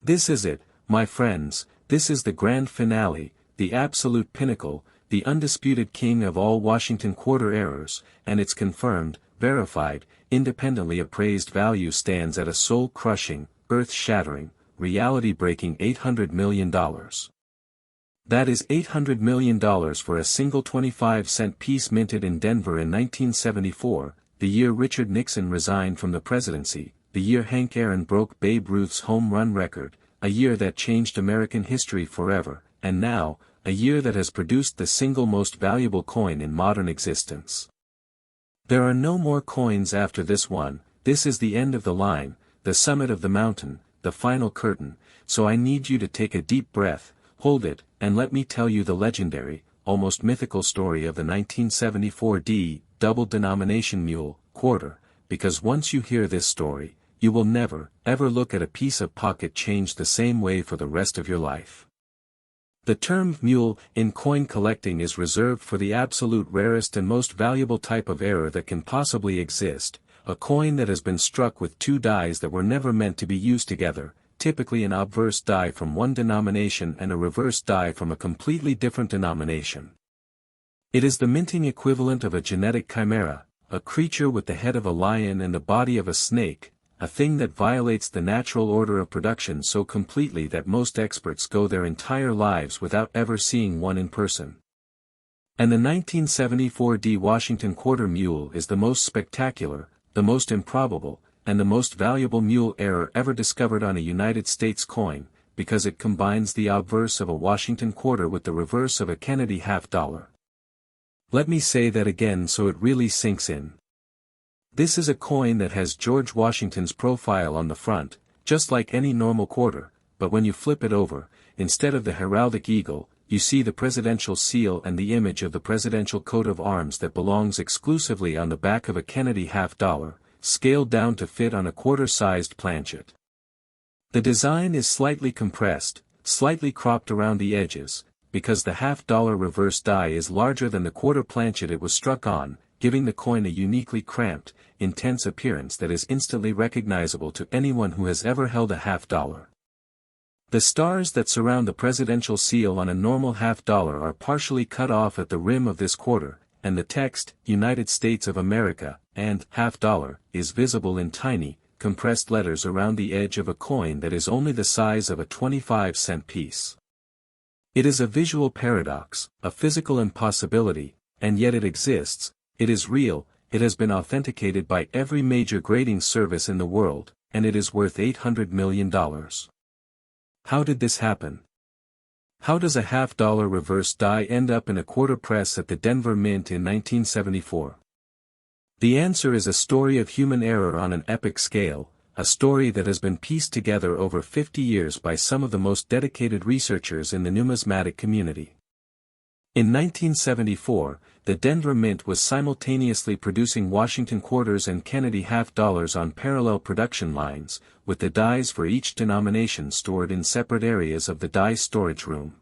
This is it, my friends, this is the grand finale, the absolute pinnacle, the undisputed king of all Washington quarter errors, and its confirmed, verified, independently appraised value stands at a soul-crushing, earth-shattering, reality-breaking $800 million. That is $800 million for a single 25-cent piece minted in Denver in 1974, the year Richard Nixon resigned from the presidency, the year Hank Aaron broke Babe Ruth's home run record, a year that changed American history forever, and now, a year that has produced the single most valuable coin in modern existence. There are no more coins after this one. This is the end of the line, the summit of the mountain, the final curtain, so I need you to take a deep breath, hold it, and let me tell you the legendary, almost mythical story of the 1974 double denomination mule quarter, because once you hear this story, you will never, ever look at a piece of pocket change the same way for the rest of your life. The term mule in coin collecting is reserved for the absolute rarest and most valuable type of error that can possibly exist, a coin that has been struck with two dies that were never meant to be used together, typically an obverse die from one denomination and a reverse die from a completely different denomination. It is the minting equivalent of a genetic chimera, a creature with the head of a lion and the body of a snake, a thing that violates the natural order of production so completely that most experts go their entire lives without ever seeing one in person. And the 1974 Washington quarter mule is the most spectacular, the most improbable, and the most valuable mule error ever discovered on a United States coin, because it combines the obverse of a Washington quarter with the reverse of a Kennedy half-dollar. Let me say that again so it really sinks in. This is a coin that has George Washington's profile on the front, just like any normal quarter, but when you flip it over, instead of the heraldic eagle, you see the presidential seal and the image of the presidential coat of arms that belongs exclusively on the back of a Kennedy half-dollar, scaled down to fit on a quarter-sized planchet. The design is slightly compressed, slightly cropped around the edges, because the half-dollar reverse die is larger than the quarter planchet it was struck on, giving the coin a uniquely cramped, intense appearance that is instantly recognizable to anyone who has ever held a half-dollar. The stars that surround the presidential seal on a normal half-dollar are partially cut off at the rim of this quarter, and the text, United States of America, and half-dollar, is visible in tiny, compressed letters around the edge of a coin that is only the size of a 25-cent piece. It is a visual paradox, a physical impossibility, and yet it exists, it is real, it has been authenticated by every major grading service in the world, and it is worth $800 million. How did this happen? How does a half-dollar reverse die end up in a quarter press at the Denver Mint in 1974? The answer is a story of human error on an epic scale, a story that has been pieced together over 50 years by some of the most dedicated researchers in the numismatic community. In 1974, the Denver Mint was simultaneously producing Washington quarters and Kennedy half-dollars on parallel production lines, with the dies for each denomination stored in separate areas of the die storage room.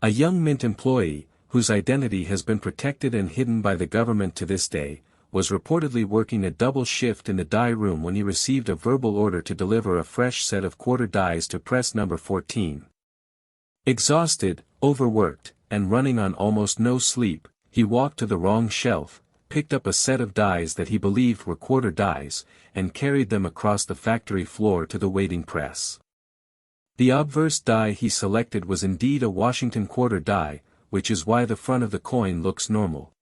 A young Mint employee, whose identity has been protected and hidden by the government to this day, was reportedly working a double shift in the die room when he received a verbal order to deliver a fresh set of quarter dies to press number 14. Exhausted, overworked, and running on almost no sleep, he walked to the wrong shelf, picked up a set of dies that he believed were quarter dies, and carried them across the factory floor to the waiting press. The obverse die he selected was indeed a Washington quarter die, which is why the front of the coin looks normal.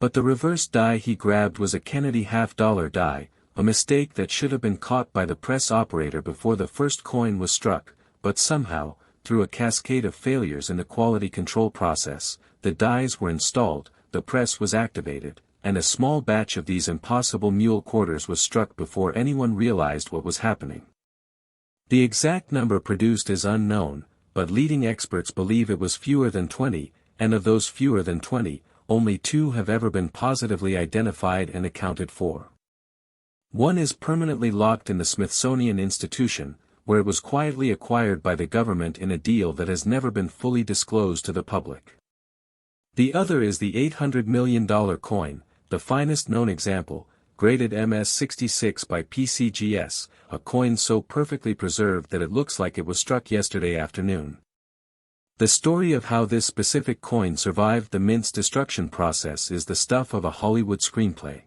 But the reverse die he grabbed was a Kennedy half-dollar die, a mistake that should have been caught by the press operator before the first coin was struck, but somehow, through a cascade of failures in the quality control process, the dies were installed, the press was activated, and a small batch of these impossible mule quarters was struck before anyone realized what was happening. The exact number produced is unknown, but leading experts believe it was fewer than 20, and of those fewer than 20, only 2 have ever been positively identified and accounted for. One is permanently locked in the Smithsonian Institution, where it was quietly acquired by the government in a deal that has never been fully disclosed to the public. The other is the $800 million coin, the finest known example, graded MS-66 by PCGS, a coin so perfectly preserved that it looks like it was struck yesterday afternoon. The story of how this specific coin survived the mint's destruction process is the stuff of a Hollywood screenplay.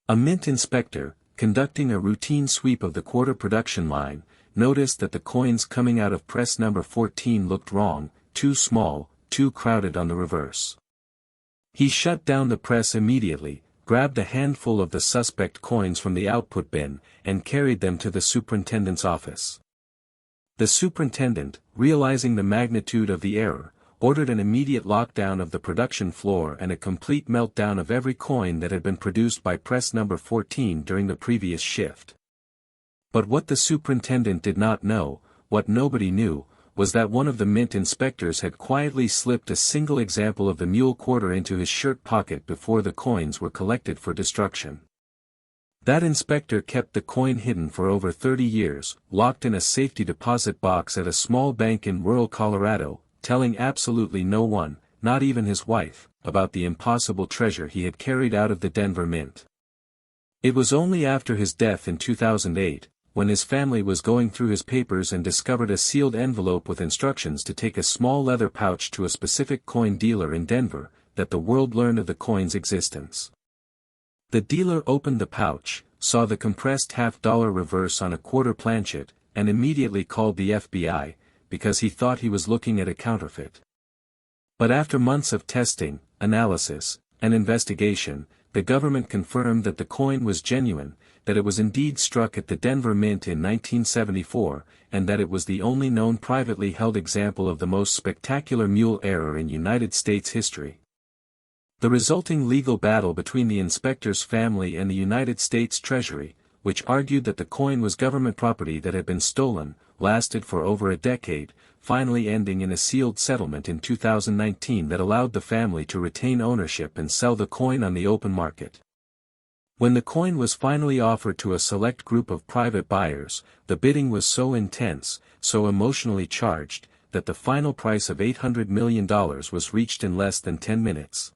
A mint inspector, conducting a routine sweep of the quarter production line, noticed that the coins coming out of press number 14 looked wrong, too small, too crowded on the reverse. He shut down the press immediately, grabbed a handful of the suspect coins from the output bin, and carried them to the superintendent's office. The superintendent, realizing the magnitude of the error, ordered an immediate lockdown of the production floor and a complete meltdown of every coin that had been produced by press number 14 during the previous shift. But what the superintendent did not know, what nobody knew, was that one of the mint inspectors had quietly slipped a single example of the mule quarter into his shirt pocket before the coins were collected for destruction. That inspector kept the coin hidden for over 30 years, locked in a safety deposit box at a small bank in rural Colorado, telling absolutely no one, not even his wife, about the impossible treasure he had carried out of the Denver Mint. It was only after his death in 2008, when his family was going through his papers and discovered a sealed envelope with instructions to take a small leather pouch to a specific coin dealer in Denver, that the world learned of the coin's existence. The dealer opened the pouch, saw the compressed $50 reverse on a quarter planchet, and immediately called the FBI, because he thought he was looking at a counterfeit. But after months of testing, analysis, and investigation, the government confirmed that the coin was genuine, that it was indeed struck at the Denver Mint in 1974, and that it was the only known privately held example of the most spectacular mule error in United States history. The resulting legal battle between the inspector's family and the United States Treasury, which argued that the coin was government property that had been stolen, lasted for over a decade, finally ending in a sealed settlement in 2019 that allowed the family to retain ownership and sell the coin on the open market. When the coin was finally offered to a select group of private buyers, the bidding was so intense, so emotionally charged, that the final price of $800 million was reached in less than 10 minutes.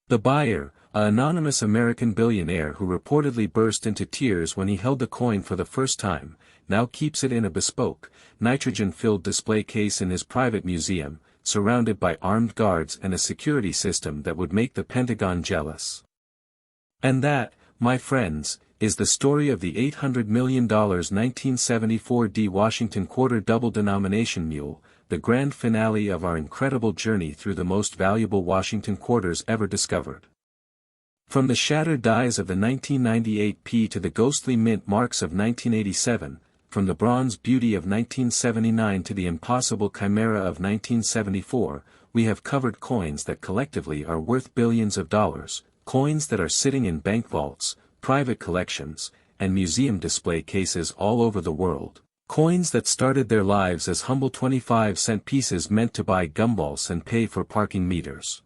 The buyer, an anonymous American billionaire who reportedly burst into tears when he held the coin for the first time, now keeps it in a bespoke, nitrogen-filled display case in his private museum, surrounded by armed guards and a security system that would make the Pentagon jealous. And that, my friends, is the story of the $800 million 1974 D Washington quarter double denomination mule, the grand finale of our incredible journey through the most valuable Washington quarters ever discovered. From the shattered dies of the 1998 P to the ghostly mint marks of 1987, from the bronze beauty of 1979 to the impossible chimera of 1974, we have covered coins that collectively are worth billions of dollars, coins that are sitting in bank vaults, private collections, and museum display cases all over the world. Coins that started their lives as humble 25-cent pieces meant to buy gumballs and pay for parking meters.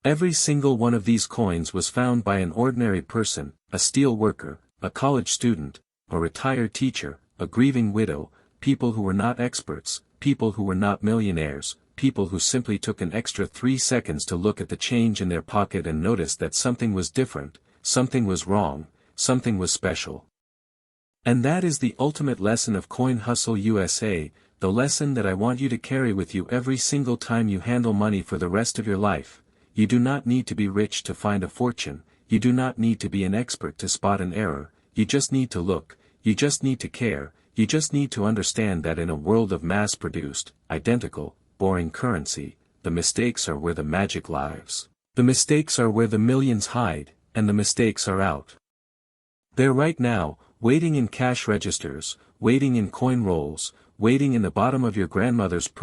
Every single one of these coins was found by an ordinary person, a steel worker, a college student, a retired teacher, a grieving widow, people who were not experts, people who were not millionaires, people who simply took an extra 3 seconds to look at the change in their pocket and noticed that something was different, something was wrong, something was special. And that is the ultimate lesson of Coin Hustle USA, the lesson that I want you to carry with you every single time you handle money for the rest of your life. You do not need to be rich to find a fortune, you do not need to be an expert to spot an error, you just need to look, you just need to care, you just need to understand that in a world of mass-produced, identical, boring currency, the mistakes are where the magic lives. The mistakes are where the millions hide, and the mistakes are out. They're right now, waiting in cash registers, waiting in coin rolls, waiting in the bottom of your grandmother's purse.